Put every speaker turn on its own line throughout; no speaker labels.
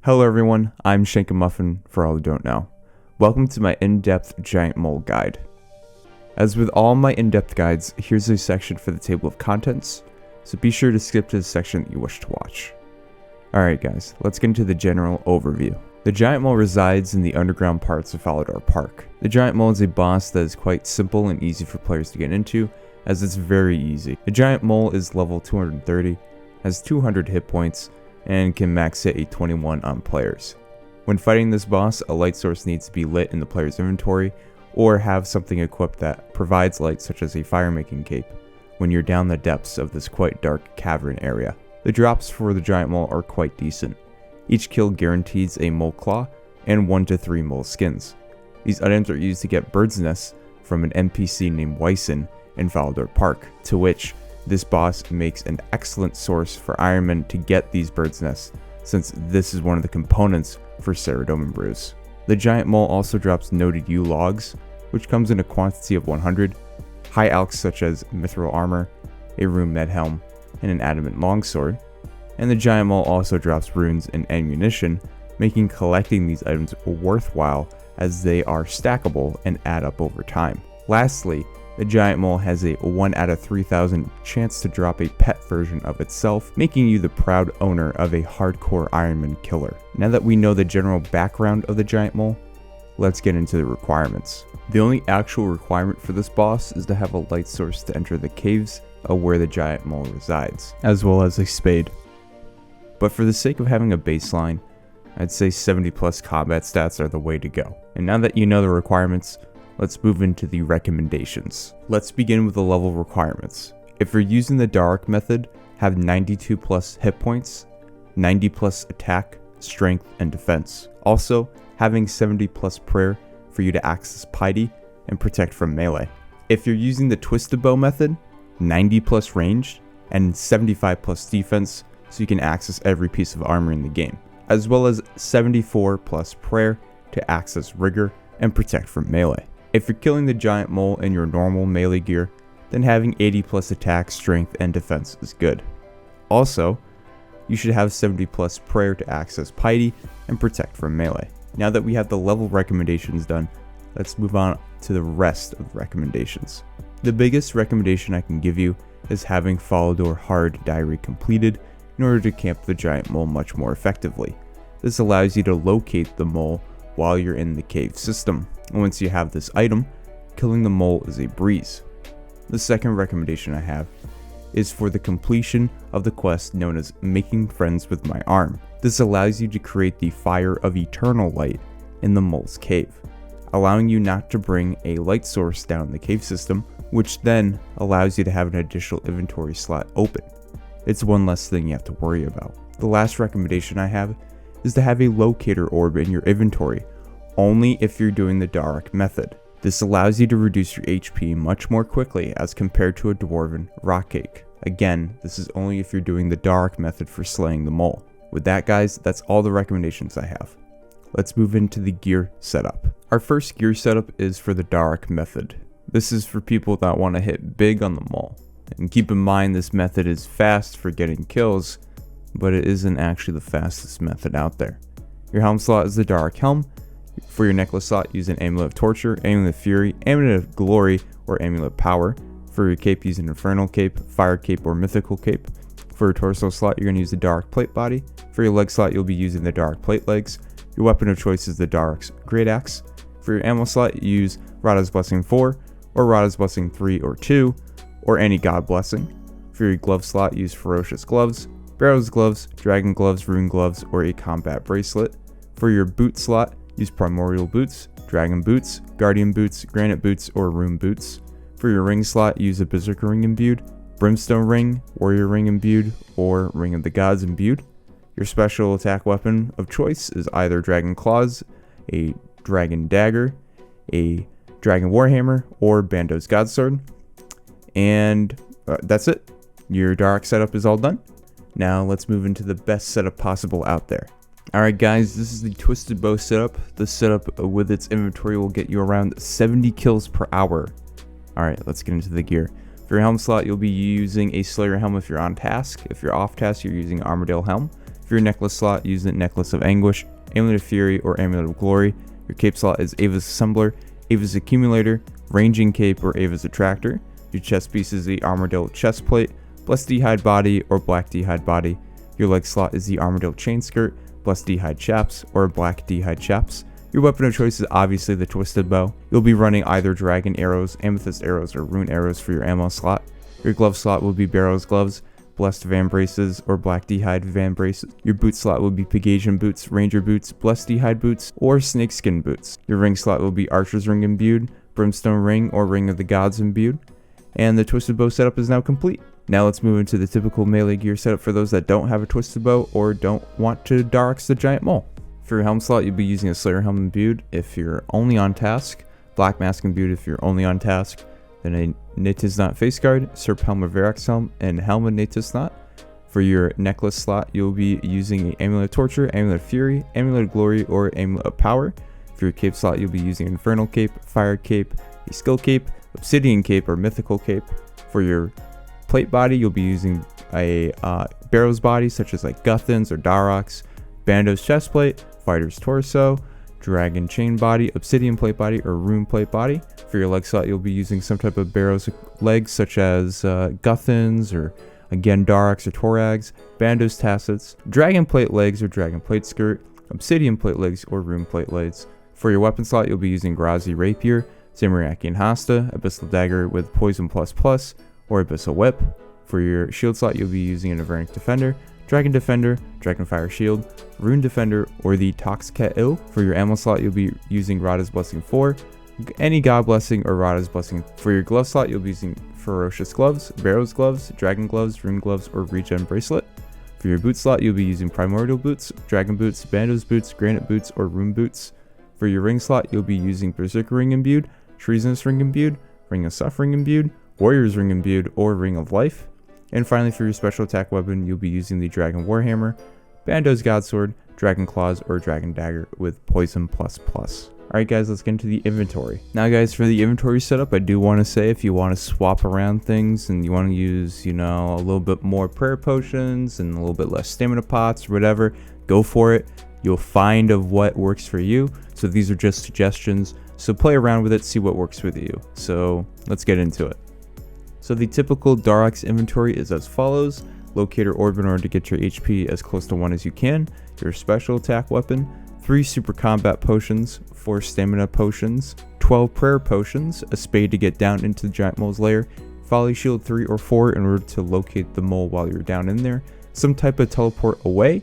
Hello everyone, I'm Shankamuffin for all who don't know. Welcome to my in-depth giant mole guide. As with all my in-depth guides, here's a section for the table of contents, so be sure to skip to the section that you wish to watch. Alright guys, let's get into the general overview. The giant mole resides in the underground parts of Falador Park. The giant mole is a boss that is quite simple and easy for players to get into, as it's very easy. The giant mole is level 230, has 200 hit points, and can max hit a 21 on players. When fighting this boss, a light source needs to be lit in the player's inventory, or have something equipped that provides light such as a fire-making cape when you're down the depths of this quite dark cavern area. The drops for the giant mole are quite decent. Each kill guarantees a mole claw and 1 to 3 mole skins. These items are used to get bird's nests from an NPC named Wyson in Falador Park, to which this boss makes an excellent source for Iron Men to get these bird's nests, since this is one of the components for Ceridome brews. The giant mole also drops noted U logs, which comes in a quantity of 100, high alchs such as mithril armor, a rune med helm, and an adamant longsword, and the giant mole also drops runes and ammunition, making collecting these items worthwhile as they are stackable and add up over time. Lastly, the giant mole has a 1 out of 3,000 chance to drop a pet version of itself, making you the proud owner of a hardcore Iron Man killer. Now that we know the general background of the giant mole, let's get into the requirements. The only actual requirement for this boss is to have a light source to enter the caves of where the giant mole resides, as well as a spade. But for the sake of having a baseline, I'd say 70 plus combat stats are the way to go. And now that you know the requirements, let's move into the recommendations. Let's begin with the level requirements. If you're using the Dharok method, have 92 plus hit points, 90 plus attack, strength, and defense. Also, having 70 plus prayer for you to access piety and protect from melee. If you're using the twisted bow method, 90 plus ranged, and 75 plus defense, so you can access every piece of armor in the game, as well as 74 plus prayer to access rigor and protect from melee. If you're killing the giant mole in your normal melee gear, then having 80 plus attack, strength, and defense is good. Also, you should have 70 plus prayer to access piety and protect from melee. Now that we have the level recommendations done, let's move on to the rest of the recommendations. The biggest recommendation I can give you is having Falador Hard Diary completed in order to camp the giant mole much more effectively. This allows you to locate the mole while you're in the cave system. Once you have this item, killing the mole is a breeze. The second recommendation I have is for the completion of the quest known as Making Friends with My Arm. This allows you to create the Fire of Eternal Light in the mole's cave, allowing you not to bring a light source down the cave system, which then allows you to have an additional inventory slot open. It's one less thing you have to worry about. The last recommendation I have is to have a locator orb in your inventory, only if you're doing the Dharok method. This allows you to reduce your HP much more quickly as compared to a dwarven rock cake. Again, this is only if you're doing the Dharok method for slaying the mole. With that guys, that's all the recommendations I have. Let's move into the gear setup. Our first gear setup is for the Dharok method. This is for people that want to hit big on the mole. And keep in mind this method is fast for getting kills, but it isn't actually the fastest method out there. Your helm slot is the Dharok helm. For your necklace slot, use an Amulet of Torture, Amulet of Fury, Amulet of Glory, or Amulet of Power. For your cape, use an Infernal Cape, Fire Cape, or Mythical Cape. For your torso slot, you're going to use the Dharok Plate Body. For your leg slot, you'll be using the Dharok Plate Legs. Your weapon of choice is the Dharok's Great Axe. For your ammo slot, use Radha's Blessing 4, or Radha's Blessing 3 or 2, or any God Blessing. For your glove slot, use Ferocious Gloves, Barrow's Gloves, Dragon Gloves, Rune Gloves, or a Combat Bracelet. For your boot slot, use Primordial Boots, Dragon Boots, Guardian Boots, Granite Boots, or Rune Boots. For your ring slot, use a Berserker Ring Imbued, Brimstone Ring, Warrior Ring Imbued, or Ring of the Gods Imbued. Your special attack weapon of choice is either Dragon Claws, a Dragon Dagger, a Dragon Warhammer, or Bando's Godsword. And that's it. Your Dharok setup is all done. Now let's move into the best setup possible out there. Alright guys, this is the Twisted Bow setup. This setup with its inventory will get you around 70 kills per hour. Alright, let's get into the gear. For your helm slot, you'll be using a Slayer helm if you're on task. If you're off task, you're using Armadale helm. For your necklace slot, use the Necklace of Anguish, Amulet of Fury, or Amulet of Glory. Your cape slot is Ava's Assembler, Ava's Accumulator, Ranging Cape, or Ava's Attractor. Your chest piece is the Armadillo chest plate, Blessed D'hide Body, or Black D'hide Body. Your leg slot is the Armadillo chain skirt, Blessed D'hide Chaps, or Black D'hide Chaps. Your weapon of choice is obviously the Twisted Bow. You'll be running either dragon arrows, amethyst arrows, or rune arrows for your ammo slot. Your glove slot will be Barrow's gloves, Blessed Van Braces, or Black D'hide Van Braces. Your boot slot will be Pegasian boots, Ranger boots, Blessed D'hide boots, or Snakeskin boots. Your ring slot will be Archer's Ring imbued, Brimstone Ring, or Ring of the Gods imbued. And the Twisted Bow setup is now complete. Now let's move into the typical melee gear setup for those that don't have a Twisted Bow or don't want to Dharok's the Giant Mole. For your helm slot, you'll be using a Slayer helm imbued if you're only on task, Black Mask imbued if you're only on task, then a Natiznot face guard, Serp helm or Verax helm, and Helm of Natiznot. For your necklace slot, you'll be using an Amulet of Torture, Amulet of Fury, Amulet of Glory, or Amulet of Power. For your cape slot, you'll be using Infernal Cape, Fire Cape, a Skill Cape, Obsidian Cape, or Mythical Cape. For your plate body, you'll be using a Barrow's body, such as like Guthan's or Dharok's, Bando's chest plate, Fighter's torso, Dragon chain body, Obsidian plate body, or Rune plate body. For your leg slot, you'll be using some type of Barrow's legs, such as Guthan's, or again Dharok's or Torag's, Bando's tassets, Dragon plate legs or Dragon plate skirt, Obsidian plate legs, or Rune plate legs. For your weapon slot, you'll be using Grazi Rapier, Zamariakian Hasta, Abyssal Dagger with Poison++, or Abyssal Whip. For your shield slot, you'll be using an Avernic Defender, Dragon Defender, Dragonfire Shield, Rune Defender, or the Toxcat-Il. For your ammo slot, you'll be using Radha's Blessing 4, any God Blessing, or Radha's Blessing. For your glove slot, you'll be using Ferocious Gloves, Barrow's Gloves, Dragon Gloves, Rune Gloves, or Regen Bracelet. For your boot slot, you'll be using Primordial Boots, Dragon Boots, Bando's Boots, Granite Boots, or Rune Boots. For your ring slot, you'll be using Berserker Ring imbued, Treasonous Ring imbued, Ring of Suffering imbued, Warrior's Ring imbued, or Ring of Life. And finally, for your special attack weapon, you'll be using the Dragon Warhammer, Bando's Godsword, Dragon Claws, or Dragon Dagger with Poison++. Alright guys, let's get into the inventory. Now guys, for the inventory setup, I do want to say if you want to swap around things and you want to use, you know, a little bit more prayer potions and a little bit less stamina pots or whatever, go for it. You'll find of what works for you. So these are just suggestions. So play around with it, see what works with you. So let's get into it. So the typical Dharok's inventory is as follows. Locator orb in order to get your HP as close to 1 as you can. Your special attack weapon. 3 super combat potions, 4 stamina potions, 12 prayer potions, a spade to get down into the giant mole's lair, folly shield 3 or 4 in order to locate the mole while you're down in there, some type of teleport away,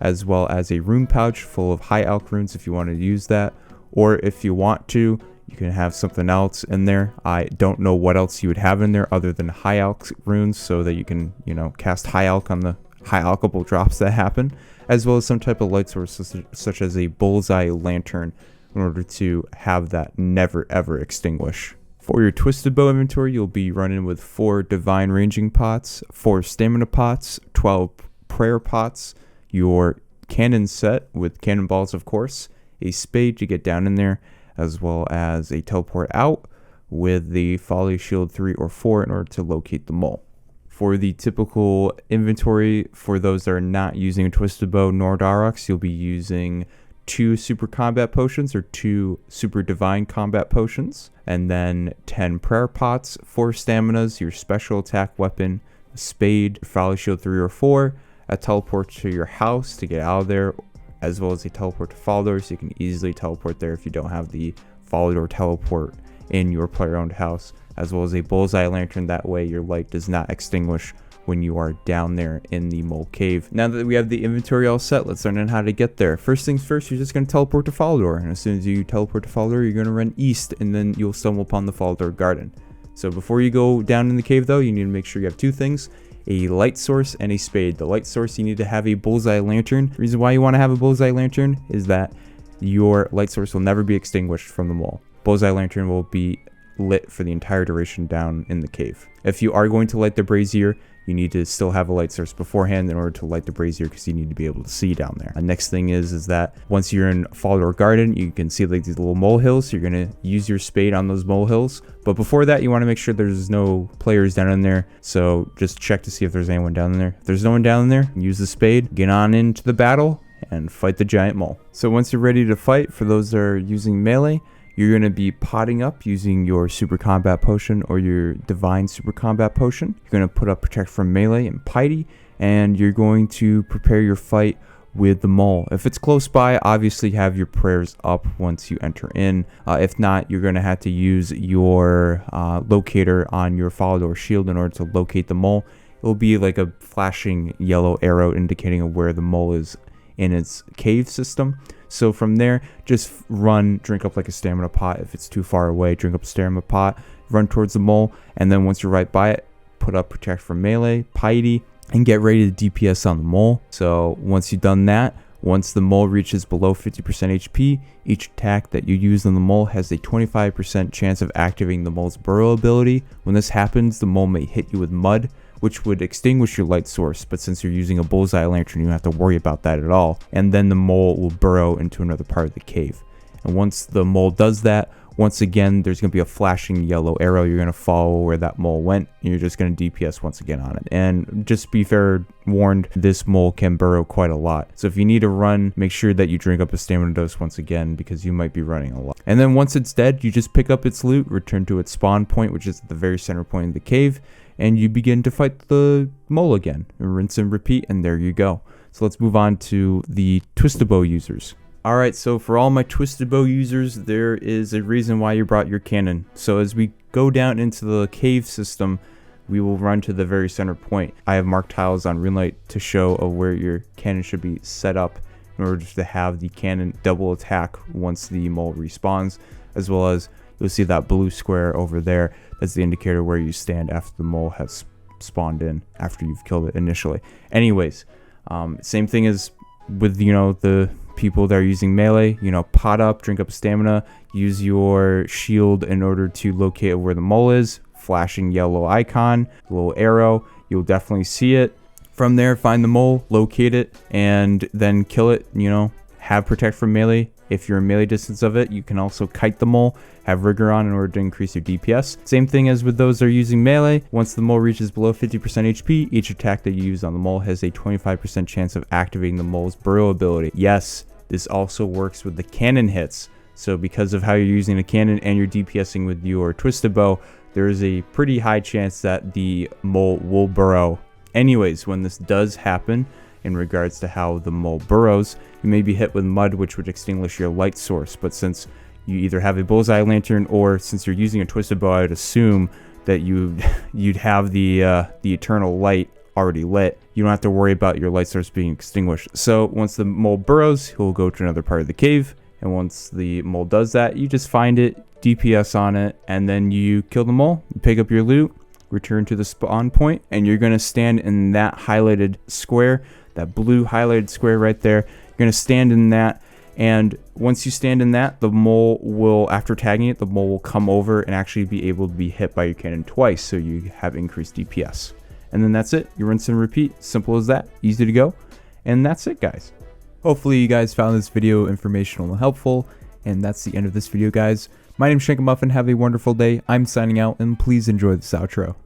as well as a rune pouch full of high alch runes if you want to use that, or if you want to, you can have something else in there. I don't know what else you would have in there other than high alch runes so that you can, you know, cast high alch on the high alchable drops that happen, as well as some type of light source such as a bullseye lantern in order to have that never ever extinguish. For your Twisted Bow inventory, you'll be running with 4 divine ranging pots, 4 stamina pots, 12 prayer pots, your cannon set with cannonballs of course, a spade to get down in there, as well as a teleport out with the folly shield 3 or 4 in order to locate the mole. For the typical inventory, for those that are not using a Twisted Bow nor Dharok's, you'll be using 2 super combat potions or 2 super divine combat potions, and then 10 prayer pots, 4 staminas, your special attack weapon, a spade, folly shield 3 or 4, a teleport to your house to get out of there, as well as a teleport to Falador, so you can easily teleport there if you don't have the Falador teleport in your player-owned house, as well as a bullseye lantern. That way your light does not extinguish when you are down there in the mole cave. Now that we have the inventory all set, let's learn on how to get there. First things first, you're just going to teleport to Falador, and as soon as you teleport to Falador, you're going to run east, and then you'll stumble upon the Falador garden. So before you go down in the cave though, you need to make sure you have 2 things: a light source and a spade. The light source, you need to have a bullseye lantern. The reason why you want to have a bullseye lantern is that your light source will never be extinguished from the mole. Bullseye lantern will be lit for the entire duration down in the cave. If you are going to light the brazier, you need to still have a light source beforehand in order to light the brazier, because you need to be able to see down there. The next thing is that once you're in Fallow Garden, you can see like these little molehills. So you're going to use your spade on those molehills. But before that, you want to make sure there's no players down in there. So just check to see if there's anyone down in there. If there's no one down in there, use the spade, get on into the battle, and fight the giant mole. So once you're ready to fight, for those that are using melee, you're going to be potting up using your Super Combat Potion or your Divine Super Combat Potion. You're going to put up Protect from Melee and Piety, and you're going to prepare your fight with the mole. If it's close by, obviously have your prayers up once you enter in. If not, you're going to have to use your locator on your Follower Shield in order to locate the mole. It will be like a flashing yellow arrow indicating where the mole is in its cave system. So from there, just run, drink up like a stamina pot. If it's too far away, drink up a stamina pot, run towards the mole, and then once you're right by it, put up Protect from Melee, Piety, and get ready to DPS on the mole. So once you've done that, once the mole reaches below 50% HP, each attack that you use on the mole has a 25% chance of activating the mole's burrow ability. When this happens, the mole may hit you with mud, which would extinguish your light source, but since you're using a bullseye lantern, you don't have to worry about that at all. And then the mole will burrow into another part of the cave. And once the mole does that, once again, there's going to be a flashing yellow arrow. You're going to follow where that mole went, and you're just going to DPS once again on it. And just be fair warned, this mole can burrow quite a lot. So if you need to run, make sure that you drink up a stamina dose once again, because you might be running a lot. And then once it's dead, you just pick up its loot, return to its spawn point, which is at the very center point of the cave, and you begin to fight the mole again. Rinse and repeat, and there you go. So let's move on to the Twisted Bow users. Alright, so for all my Twisted Bow users, there is a reason why you brought your cannon. So as we go down into the cave system, we will run to the very center point. I have marked tiles on Runelight to show where your cannon should be set up in order to have the cannon double attack once the mole respawns, as well as you'll see that blue square over there. That's the indicator where you stand after the mole has spawned in, after you've killed it initially. Anyways, same thing as with, the people that are using melee, pot up, drink up stamina, use your shield in order to locate where the mole is, flashing yellow icon, little arrow, you'll definitely see it. From there, find the mole, locate it, and then kill it, have Protect from Melee. If you're in melee distance of it, you can also kite the mole, have Rigor on in order to increase your DPS. Same thing as with those that are using melee. Once the mole reaches below 50% HP, each attack that you use on the mole has a 25% chance of activating the mole's burrow ability. Yes, this also works with the cannon hits. So because of how you're using the cannon and you're DPSing with your Twisted Bow, there is a pretty high chance that the mole will burrow. Anyways, when this does happen, in regards to how the mole burrows, you may be hit with mud, which would extinguish your light source. But since you either have a bullseye lantern, or since you're using a Twisted Bow, I would assume that you'd have the eternal light already lit. You don't have to worry about your light source being extinguished. So once the mole burrows, he'll go to another part of the cave. And once the mole does that, you just find it, DPS on it, and then you kill the mole, you pick up your loot, return to the spawn point, and you're going to stand in that highlighted square, that blue highlighted square right there. You're going to stand in that, and once you stand in that, the mole will, after tagging it, the mole will come over and actually be able to be hit by your cannon twice, so you have increased DPS. And then that's it. You rinse and repeat. Simple as that. Easy to go. And that's it, guys. Hopefully you guys found this video informational and helpful, and that's the end of this video, guys. My name's Shankamuffin. Have a wonderful day. I'm signing out, and please enjoy this outro.